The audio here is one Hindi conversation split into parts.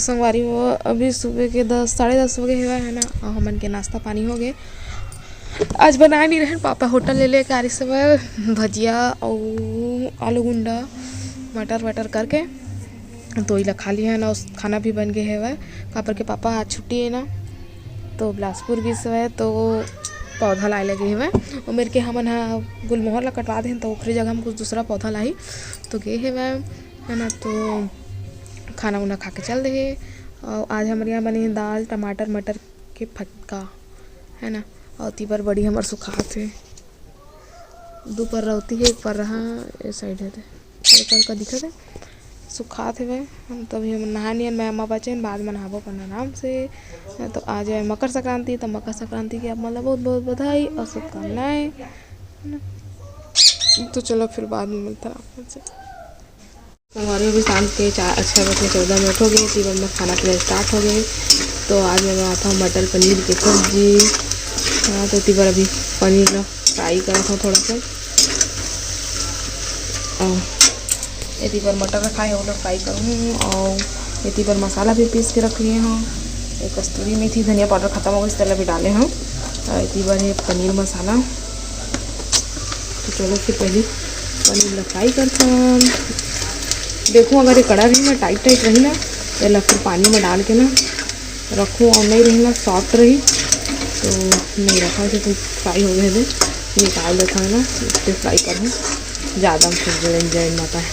तो संगवारी हो अभी सुबह के 10 साढ़े 10 बजे हुआ है ना, और हमन के नाश्ता पानी हो गए। आज बना नहीं रहे पापा, होटल ले ले कारी सब भजिया और आलू गुंडा मटर वटर करके तो इला खा लिया है ना। उस खाना भी बन गए है कापर के पापा आज छुट्टी है ना, तो बिलासपुर भी है तो पौधा लाए लगे हुए और मेरे के हमन गुलमोहर ला कटवा दें तो ओखरी जगह हम कुछ दूसरा पौधा लाई तो गए है ना। तो खाना उना खा के चल रहे। और आज हमारे यहाँ बने दाल टमाटर मटर के फटका है ना, और तीबर बड़ी हमार सुखा थे दोपहर रहती है एक पर रहा ये साइड है कल का दिखा थे सुखा थे हम तभी हम नहानी मैं अम्मा बचन बाद में नहाबो अपन आराम से। तो आज है मकर संक्रांति, तो मकर संक्रांति की आप मतलब बहुत बहुत बधाई और शुभकामनाएं। तो चलो फिर बाद में मिलता है आपसे। हमारे भी शाम के 6:14 हो गए, तीवन में खाना पीना स्टार्ट हो गए। तो आज मैं बनाता हूँ मटर पनीर की सब्जी। हाँ तो तीवर अभी पनीर ला फ्राई करा था थोड़ा सा, ये पर मटर रखा है वो लोग फ्राई करूँ। और ये पर मसाला भी पीस के रख लिए हूँ, एक कस्तूरी मेथी धनिया पाउडर ख़त्म हो गई, इस तरह भी डाले हूँ। और ये पर है पनीर मसाला। तो चलो फिर पहले पनीर ला फ्राई करता हूँ। देखूँ अगर ये कड़ा रही ना टाइट रही ना या फिर पानी में डाल के ना रखूँ और नहीं रही ना सॉफ्ट रही तो नहीं रखा तो फ्राई हो गए थे निकाल देता है ना, इससे फ्राई करूँ ज़्यादा फिर इंजॉय आता है।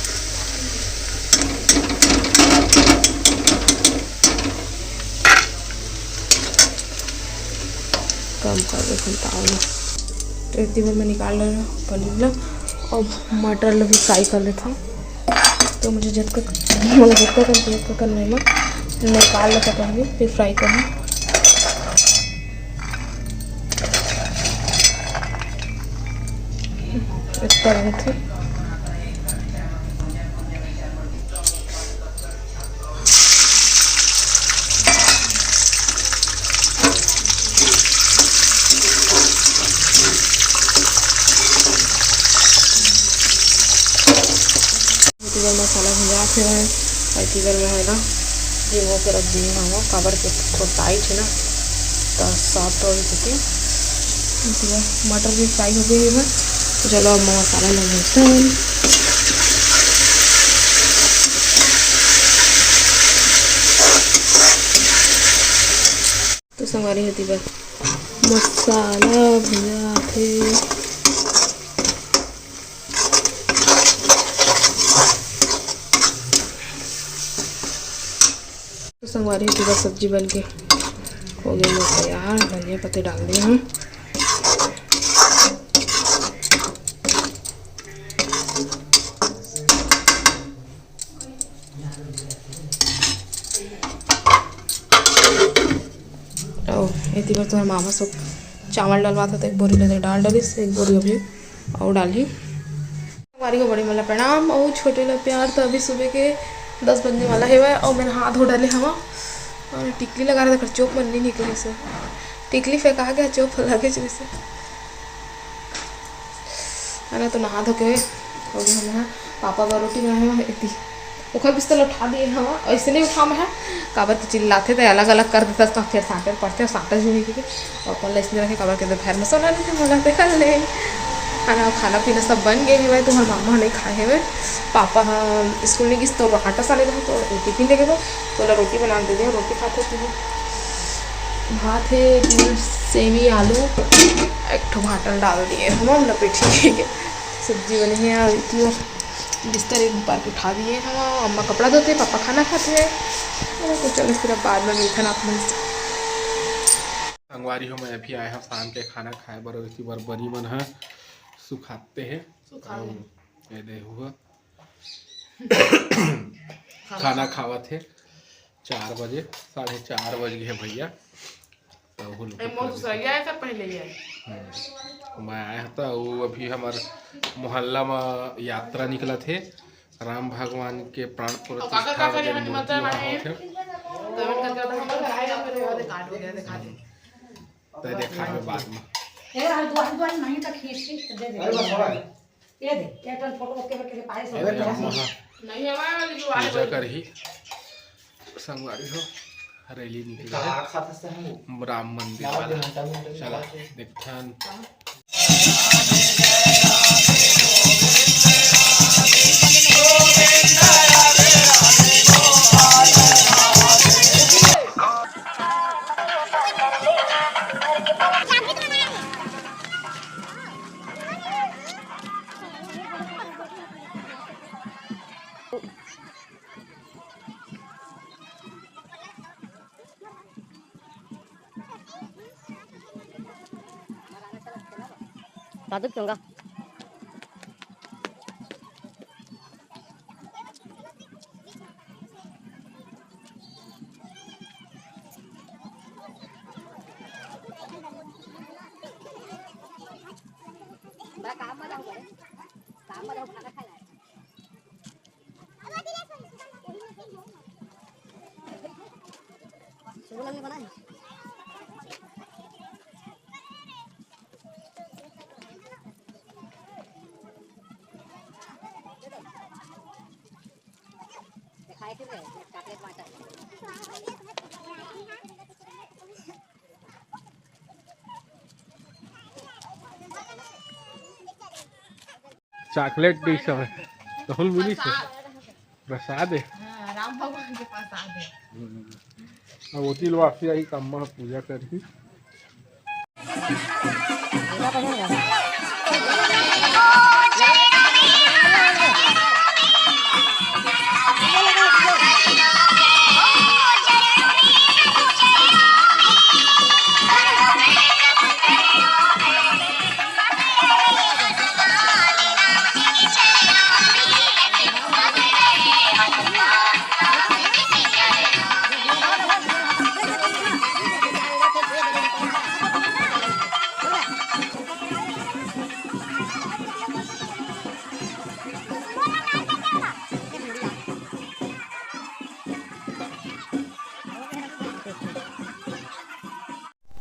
कम कर दे खलता तो इतनी बार मैं निकाल रहा हूँ पनीर ला और मटर ला भी फ्राई कर लेता हूँ। तो मुझे झटका करने में निकाल लेता पहले फिर फ्राई करना। इस तरह थे मसाला भुजा थे तीवर में है ना भिगो के रख दिए हम काबर के थोड़ा टाइट है ना तो सॉफ्ट हो सके। मटर भी फ्राई हो गई है तो चलो अब मसाला लगाते हैं। तो संगवारी है तीवर मसाला भुजा थे। तो संगवारी है तीवर सब्जी बन के हो गई है तैयार। धनिया पत्ते डाल दिए हैं। इतनी बार तो मामा सब चावल डलवा था तो एक बोरी ले डाल डाली एक बोरी अभी और डाली। हमारी को बड़ी मतलब प्रणाम और छोटे ला प्यार। तो अभी सुबह के 10 बजने वाला है और मैंने हाथ धो डाले हवा और टिकली लगा रहे थे फिर चोप मन नहीं निकले से टिकली फेंका गया चोप लगे जैसे है ना। तो नहा धो के हो गया हम पापा का रोटी बनाए हुआ इतनी उखल बिस्तर उठा दिए हम ऐसे नहीं उठा मैं काबर के चिल्लाते थे अलग अलग कर देता तो फिर साँटे पड़ते साँटे जुड़ी के और अपन इसलिए रखे काबर के घर में सोना नहीं थे मनाते कर ले खाना खाना पीना सब बन गए है। तो हमारे मामा नहीं खाए हुए पापा स्कूल नहीं गई तो आटा साले था तो टिफिन लेके तो रोटी बना दे दिया रोटी खाते थे। भात है सेवी आलू एक ठो भाटल डाल दिए हम लपेटी के सब्जी बनी है। बिस्तर एक बार उठा दिए हम अम्मा कपड़ा धोते पापा खाना खाते हैं। तो चलो फिर अब बाद में मिलता ना अपने संगवारी हो मैं अभी आया हूँ शाम के खाना खाए बर इसी बार बनी मन है सुखाते हैं ये दे हुआ खाना खावा थे 4 बजे 4:30 बज गए भैया मैं आया था वो अभी हमारे मोहल्ला में यात्रा निकला थे राम भगवान के प्राण प्रतिष्ठा देखा है बाद में पूजा कर ही संगवारी हो रैली निकला है राम मंदिर वाला। चला देखते हैं। दादू क्योंगा चॉकलेट डिश है राहुल मिली से प्रसाद है। राम भगवान के प्रसाद है। अब होती लो आपसे आई काम में पूजा करी।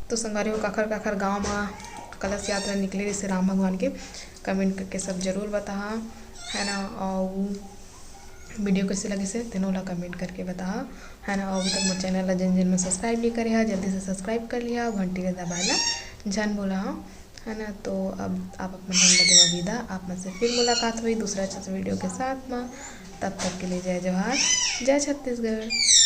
तो संगवारी हो काखर काखर गांव में कलश यात्रा निकले जैसे राम भगवान के कमेंट करके सब जरूर बता है ना। और वीडियो कैसे लगे से तीनों ला कमेंट करके बता है ना। और अभी तक मेरे चैनल ला जिन में सब्सक्राइब नहीं करे जल्दी से सब्सक्राइब कर लिया, घंटी के दबाना जन बोला है ना। तो अब आप अपना मन लगे विदा, आप में से फिर मुलाकात हुई दूसरा अच्छा वीडियो के साथ में। तब तक के लिए जय जवाहर, जय छत्तीसगढ़।